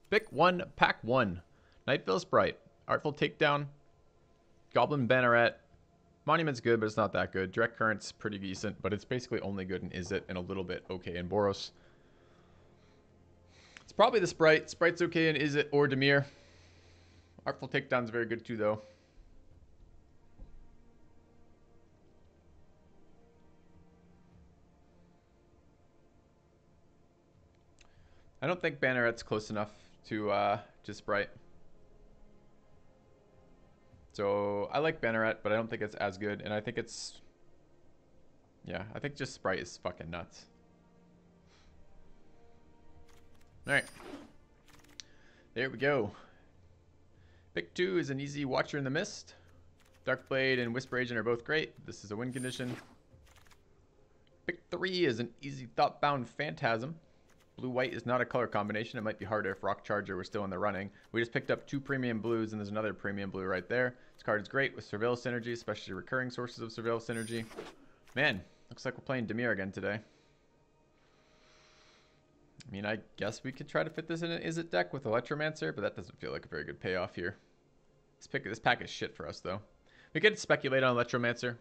Pick one, pack one. Nightville Sprite, Artful Takedown, Goblin Banneret. Monument's good, but it's not that good. Direct Current's pretty decent, but it's basically only good in Izzet and a little bit okay in Boros. It's probably the Sprite. Sprite's okay in Izzet or Dimir. Artful Takedown's very good too, though. I don't think Banneret's close enough to Sprite. So I like Banneret, but I don't think it's as good. And I think it's... yeah, I think just Sprite is fucking nuts. Alright. There we go. Pick 2 is an easy Watcher in the Mist. Darkblade and Whisper Agent are both great. This is a win condition. Pick 3 is an easy Thoughtbound Phantasm. Blue-white is not a color combination. It might be harder if Rock Charger were still in the running. We just picked up 2 premium blues, and there's another premium blue right there. This card is great with Surveil synergy, especially recurring sources of Surveil synergy. Man, looks like we're playing Dimir again today. I mean, I guess we could try to fit this in an Izzet deck with Electromancer, but that doesn't feel like a very good payoff here. This pack is shit for us, though. We could speculate on Electromancer.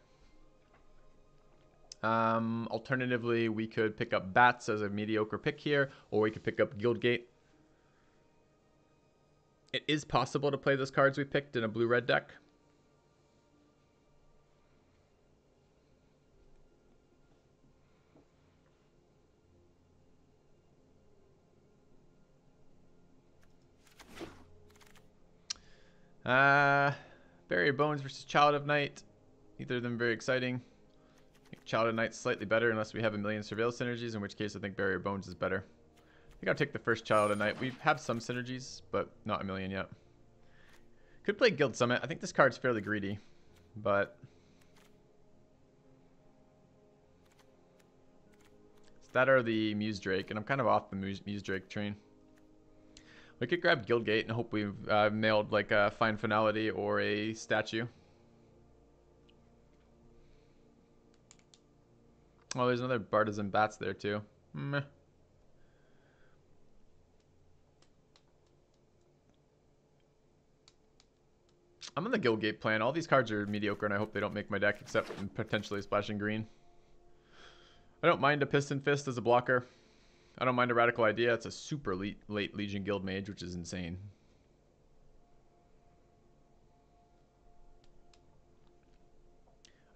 Alternatively, we could pick up Bats as a mediocre pick here, or we could pick up Guildgate. It is possible to play those cards we picked in a blue-red deck. Barrier Bones versus Child of Night. Neither of them very exciting. I think Child of Night's slightly better unless we have a million Surveil synergies, in which case I think Barrier Bones is better. I think I'll take the first Child of Night. We have some synergies, but not a million yet. Could play Guild Summit. I think this card's fairly greedy, but... it's that or the Muse Drake, and I'm kind of off the Muse Drake train. We could grab Guildgate and hope we've nailed like a Fine Finality or a statue. Oh, there's another Bartizan Bats there too. Meh. I'm on the Guildgate plan. All these cards are mediocre, and I hope they don't make my deck, except potentially splashing green. I don't mind a Piston Fist as a blocker. I don't mind a Radical Idea. It's a super late Legion Guild Mage, which is insane.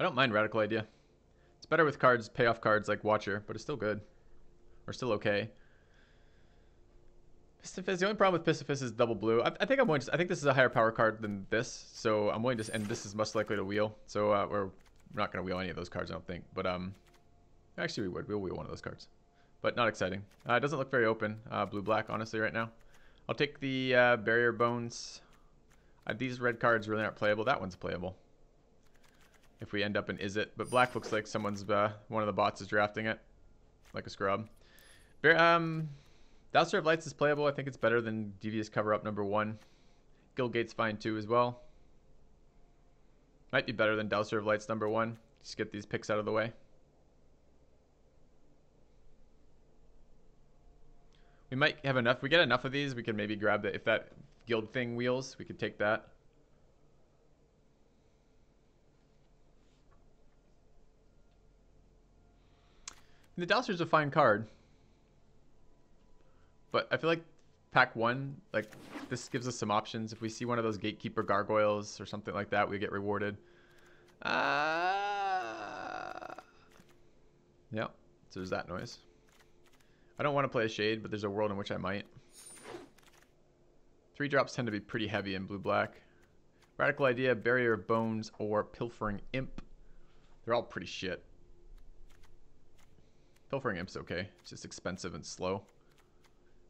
I don't mind Radical Idea. It's better with cards, payoff cards like Watcher, but it's still good. Or still okay. Piston Fist. The only problem with Piston Fist is double blue. I think I'm going to... I think this is a higher power card than this, so I'm going to... and this is most likely to wheel. So we're not going to wheel any of those cards, I don't think. But actually, we would. We'll wheel one of those cards. But not exciting. It doesn't look very open, blue-black, honestly, right now. I'll take the Barrier Bones. These red cards really aren't playable. That one's playable. If we end up in Izzet. But black looks like someone's, one of the bots is drafting it. Like a scrub. Dowser of Lights is playable. I think it's better than Devious Cover-Up #1. Guildgate's fine too as well. Might be better than Dowser of Lights #1. Just get these picks out of the way. We might have enough. If we get enough of these, we can maybe grab that. If that guild thing wheels, we could take that. And the Dowser's a fine card. But I feel like pack 1, like, this gives us some options. If we see one of those Gatekeeper Gargoyles or something like that, we get rewarded. Yep, so there's that noise. I don't want to play a Shade, but there's a world in which I might. 3-drops tend to be pretty heavy in blue-black. Radical Idea, Barrier of Bones, or Pilfering Imp. They're all pretty shit. Pilfering Imp's okay. It's just expensive and slow.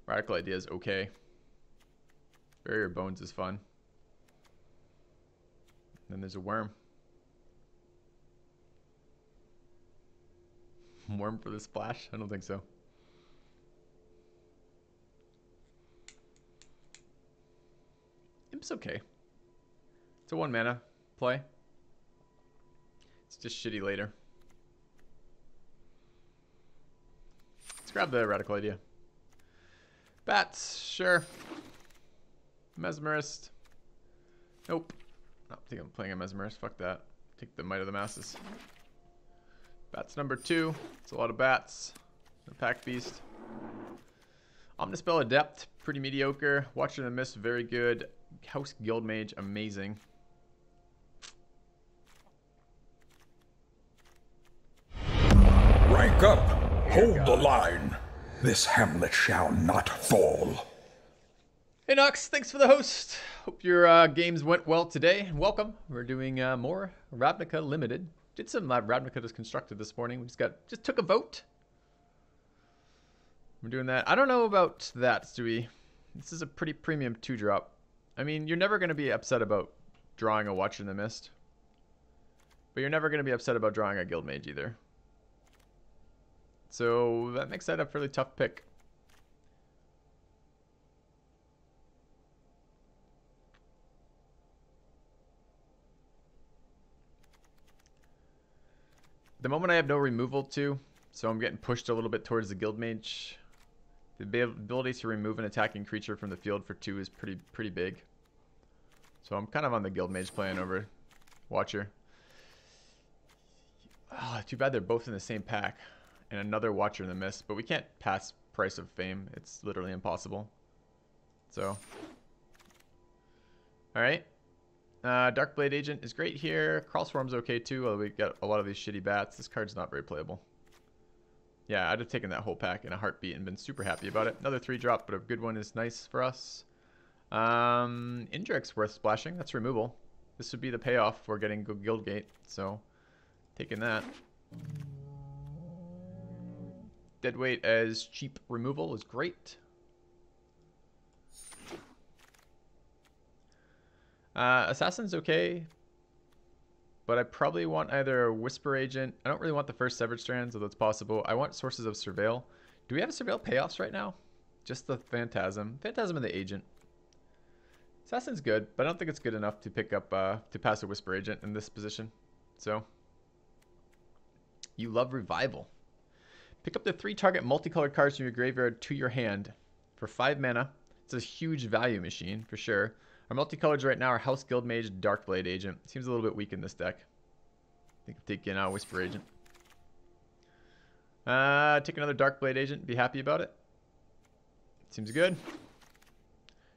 Radical Idea is okay. Barrier of Bones is fun. And then there's a Worm. Worm for the splash? I don't think so. Imp's okay. It's a 1 mana play. It's just shitty later. Let's grab the Radical Idea. Bats, sure. Mesmerist. Nope. I don't think I'm playing a Mesmerist. Fuck that. Take the Might of the Masses. Bats number 2. It's a lot of bats. The Pack Beast. Omnispell Adept, pretty mediocre. Watcher in the Mist, very good. House Guildmage, amazing. Rank up. Hold the line. This hamlet shall not fall. Hey Nox, thanks for the host. Hope your games went well today. Welcome. We're doing more Ravnica Limited. Did some Ravnica just constructed this morning. We just took a vote. We're doing that. I don't know about that, Stewie. This is a pretty premium 2-drop. I mean, you're never going to be upset about drawing a Watcher in the Mist. But you're never going to be upset about drawing a Guildmage either. So that makes that a fairly tough pick. At the moment I have no removal too, so I'm getting pushed a little bit towards the Guildmage. The ability to remove an attacking creature from the field for 2 is pretty big. So I'm kind of on the Guildmage plan over Watcher. Oh, too bad they're both in the same pack. And another Watcher in the Mist, but we can't pass Price of Fame. It's literally impossible. So, alright. Darkblade Agent is great here. Crawlswarm's okay too, although we got a lot of these shitty bats. This card's not very playable. Yeah, I'd have taken that whole pack in a heartbeat and been super happy about it. Another 3-drop, but a good one is nice for us. Indrik's worth splashing. That's removal. This would be the payoff for getting Guildgate, so taking that. Deadweight as cheap removal is great. Assassin's okay, but I probably want either a Whisper Agent. I don't really want the first Severed Strands, although it's possible. I want Sources of Surveil. Do we have Surveil payoffs right now? Just the Phantasm. Phantasm and the Agent. Assassin's good, but I don't think it's good enough to pick up, to pass a Whisper Agent in this position. So, you love Revival. Pick up the 3 target multicolored cards from your graveyard to your hand for 5 mana. It's a huge value machine, for sure. Our multicolors right now are House Guildmage, Darkblade Agent. Seems a little bit weak in this deck. I think I'm taking out Whisper Agent. Take another Darkblade Agent, be happy about it. Seems good.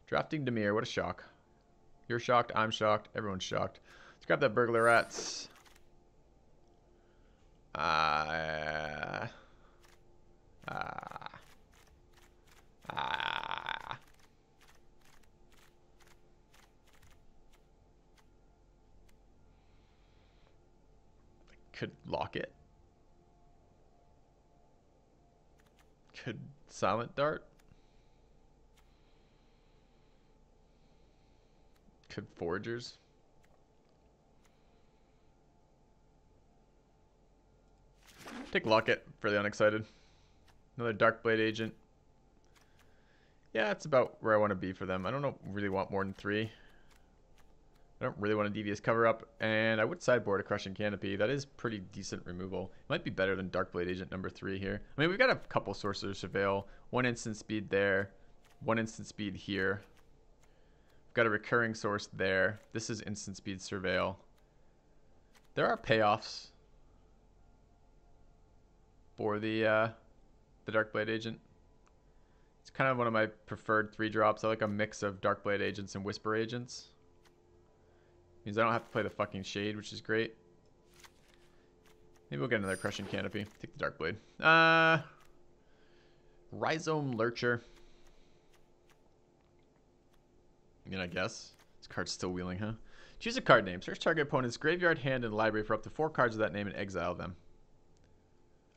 Drafting Dimir, what a shock. You're shocked, I'm shocked, everyone's shocked. Let's grab that Burglar Rats. Could lock it. Could Silent Dart. Could Foragers. Take Locket for the unexcited. Another Darkblade Agent. Yeah, it's about where I want to be for them. I don't really want more than 3. I don't really want a Devious Cover-Up, and I would sideboard a Crushing Canopy. That is pretty decent removal. It might be better than Darkblade Agent number 3 here. I mean, we've got a couple Sorcerer's Surveil. 1 instant speed there. 1 instant speed here. We've got a Recurring Source there. This is instant speed Surveil. There are payoffs for the Darkblade Agent. It's kind of one of my preferred 3-drops. I like a mix of Darkblade Agents and Whisper Agents. Means I don't have to play the fucking Shade, which is great. Maybe we'll get another Crushing Canopy. Take the Darkblade. Rhizome Lurcher. I mean, I guess. This card's still wheeling, huh? Choose a card name. Search target opponent's graveyard, hand, and library for up to 4 cards of that name and exile them.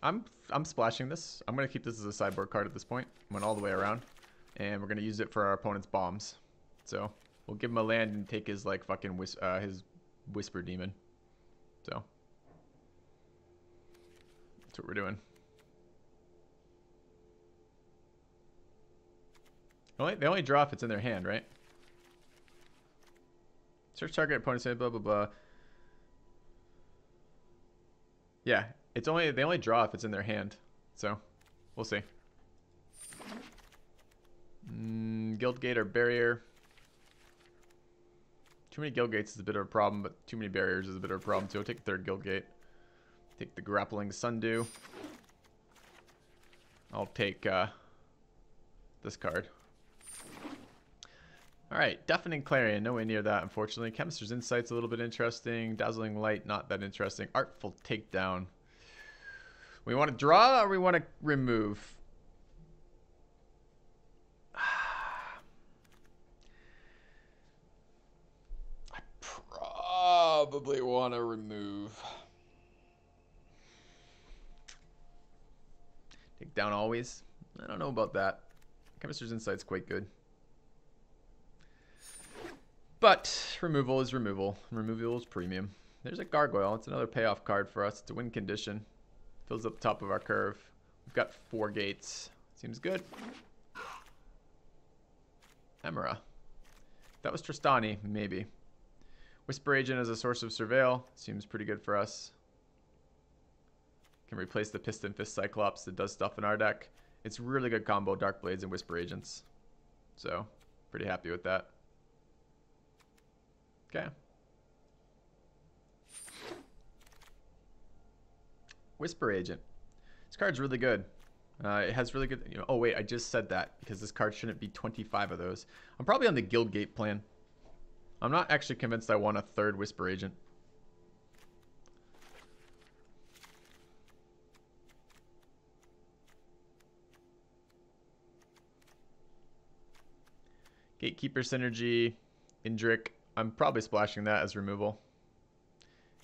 I'm splashing this. I'm going to keep this as a sideboard card at this point. Went all the way around. And we're going to use it for our opponent's bombs. So, we'll give him a land and take his, like, fucking his Whisper Demon. So, that's what we're doing. They only draw if it's in their hand, right? Search target opponent's hand, blah, blah, blah. Yeah, they only draw if it's in their hand. So, we'll see. Guildgate or Barrier. Too many guild gates is a bit of a problem, but too many barriers is a bit of a problem too. I'll take the third guild gate. Take the grappling sundew. I'll take this card. Alright, Deafening Clarion, nowhere near that, unfortunately. Chemist's Insight's a little bit interesting. Dazzling Light, not that interesting. Artful Takedown. We want to draw or we want to remove? I probably want to remove. Take down always? I don't know about that. Chemist's Insight's quite good. But removal is removal. Removal is premium. There's a Gargoyle. It's another payoff card for us. It's a win condition. Fills up the top of our curve. We've got 4 gates. Seems good. Emera. That was Tristani, maybe. Whisper Agent as a source of surveil. Seems pretty good for us. Can replace the Piston Fist Cyclops that does stuff in our deck. It's really good combo, Dark Blades and Whisper Agents. So, pretty happy with that. Okay. Whisper Agent. This card's really good. It has really good... You know, oh, wait, I just said that because this card shouldn't be 25 of those. I'm probably on the Guild Gate plan. I'm not actually convinced I want a third Whisper Agent. Gatekeeper Synergy, Indrik. I'm probably splashing that as removal.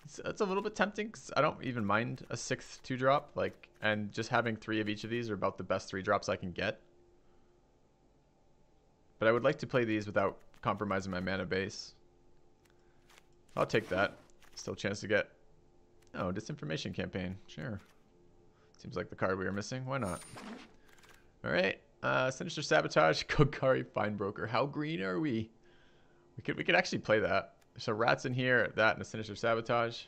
It's a little bit tempting because I don't even mind a 6th 2-drop. Like, and just having 3 of each of these are about the best 3 drops I can get. But I would like to play these without compromising my mana base. I'll take that. Still a chance to get... Oh, Disinformation Campaign. Sure. Seems like the card we were missing. Why not? Alright. Sinister Sabotage, Kokari, Finebroker. How green are we? We could actually play that. So rats in here, that, and a Sinister Sabotage.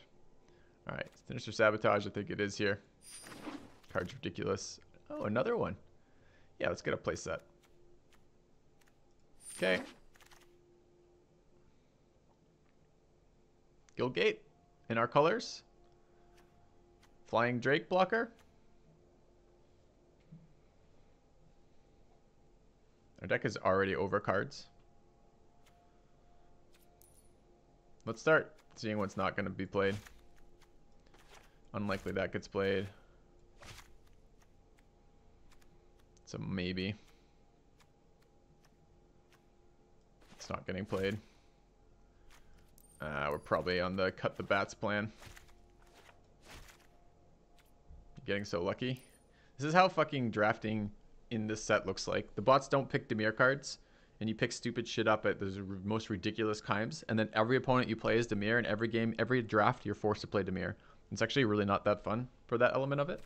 Alright, Sinister Sabotage, I think it is here. Card's ridiculous. Oh, another one. Yeah, let's get a play set. Okay. Guildgate in our colors. Flying Drake blocker. Our deck is already over cards. Let's start seeing what's not going to be played. Unlikely that gets played. So maybe. It's not getting played. We're probably on the cut the bats plan. Getting so lucky. This is how fucking drafting in this set looks like. The bots don't pick Dimir cards, and you pick stupid shit up at the most ridiculous times, and then every opponent you play is Dimir, and every game, every draft, you're forced to play Dimir. It's actually really not that fun for that element of it.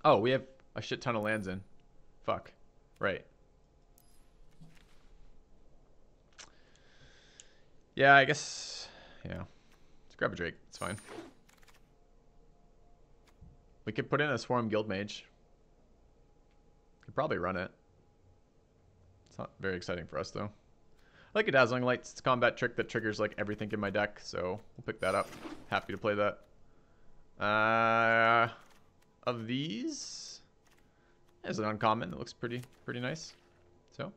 Oh, we have a shit ton of lands in. Fuck. Right. Yeah, I guess... Yeah. Let's grab a Drake. It's fine. We could put in a Swarm Guild Mage. Could probably run it. It's not very exciting for us, though. I like a Dazzling Light. It's a combat trick that triggers, like, everything in my deck, so we'll pick that up. Happy to play that. Of these... There's an uncommon that looks pretty nice. So...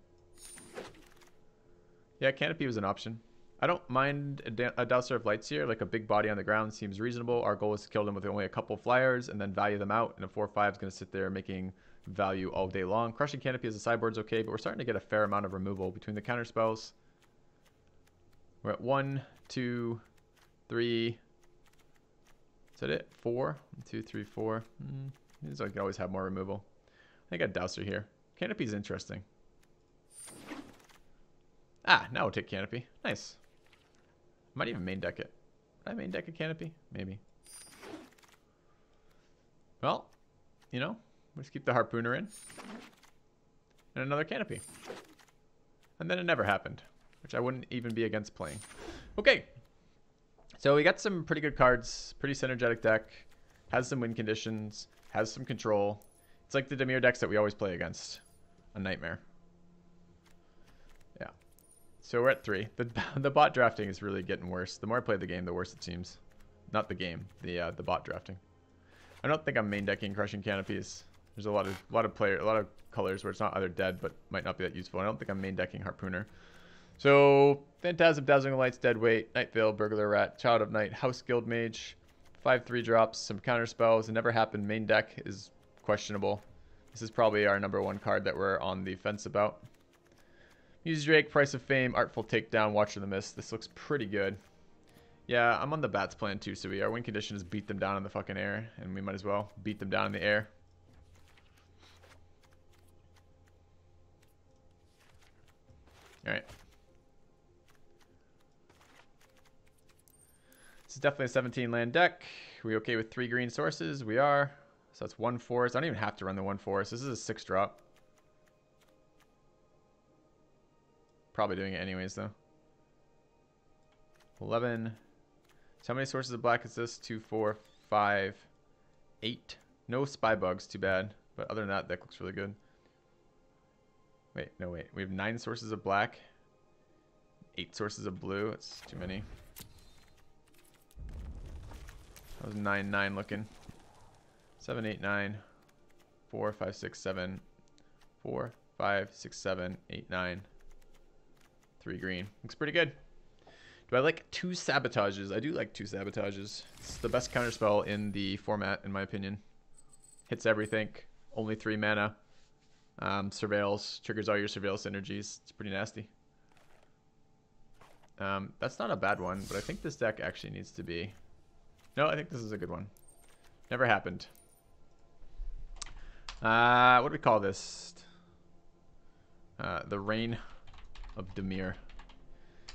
Yeah, Canopy was an option. I don't mind a Dowser of Lights here. Like, a big body on the ground seems reasonable. Our goal is to kill them with only a couple flyers and then value them out. And a 4/5 is going to sit there making value all day long. Crushing Canopy as a sideboard's okay, but we're starting to get a fair amount of removal between the counter spells. We're at 1, 2, 3. Is that it? 4? 1, 2, 3, 4. Means I can always have more removal. I got Dowser here. Canopy's interesting. Ah, now we'll take Canopy. Nice. Might even main deck it. Did I main deck a Canopy? Maybe. Well, you know, we'll just keep the Harpooner in. And another Canopy. And then it never happened, which I wouldn't even be against playing. Okay. So we got some pretty good cards. Pretty synergetic deck. Has some win conditions. Has some control. It's like the Dimir decks that we always play against. A nightmare. So we're at 3. The bot drafting is really getting worse. The more I play the game, the worse it seems. Not the game, the bot drafting. I don't think I'm main decking Crushing Canopies. There's a lot of colors where it's not either dead, but might not be that useful. I don't think I'm main decking Harpooner. So Phantasm, Dazzling Lights, Deadweight, Night Veil, Burglar Rat, Child of Night, House Guild Mage, 5/3 drops, some counter spells. It never happened. Main deck is questionable. This is probably our #1 card that we're on the fence about. Muse Drake, Price of Fame, Artful Takedown, Watcher the Mist. This looks pretty good. Yeah, I'm on the bats plan too, so our win condition is beat them down in the fucking air, and we might as well beat them down in the air. Alright. This is definitely a 17 land deck. Are we okay with 3 green sources? We are. So that's 1 forest. I don't even have to run the 1 forest. This is a 6 drop. Probably doing it anyways though. 11. So how many sources of black is this? 2, 4, 5, 8. No spy bugs, too bad. But other than that, deck looks really good. Wait, no wait. We have 9 sources of black. 8 sources of blue. That's too many. That was 9-9 looking. 7, 8, 9. 4, 5, 6, 7. 4, 5, 6, 7, 8, 9. 3 green. Looks pretty good. Do I like 2 sabotages? I do like 2 sabotages. It's the best counterspell in the format, in my opinion. Hits everything. Only 3 mana. Surveils. Triggers all your surveil synergies. It's pretty nasty. That's not a bad one, but I think this deck actually needs to be... No, I think this is a good one. Never happened. What do we call this? The Reign of Dimir.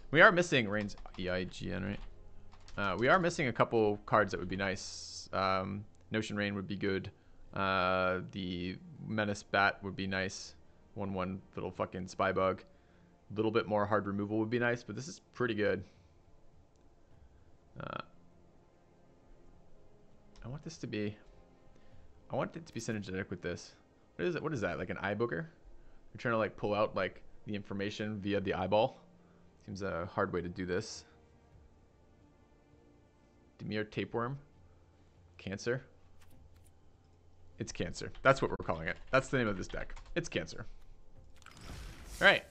We are missing Reigns EIGN, right? We are missing a couple cards that would be nice. Notion Rain would be good. The Menace Bat would be nice. 1/1 little fucking spy bug. A little bit more hard removal would be nice, but this is pretty good. I want this to be... I want it to be synergetic with this. What is it? What is that? Like an eye booger? You're trying to like pull out like the information via the eyeball. Seems a hard way to do this. Dimir Tapeworm. Cancer. It's Cancer. That's what we're calling it. That's the name of this deck. It's Cancer. All right.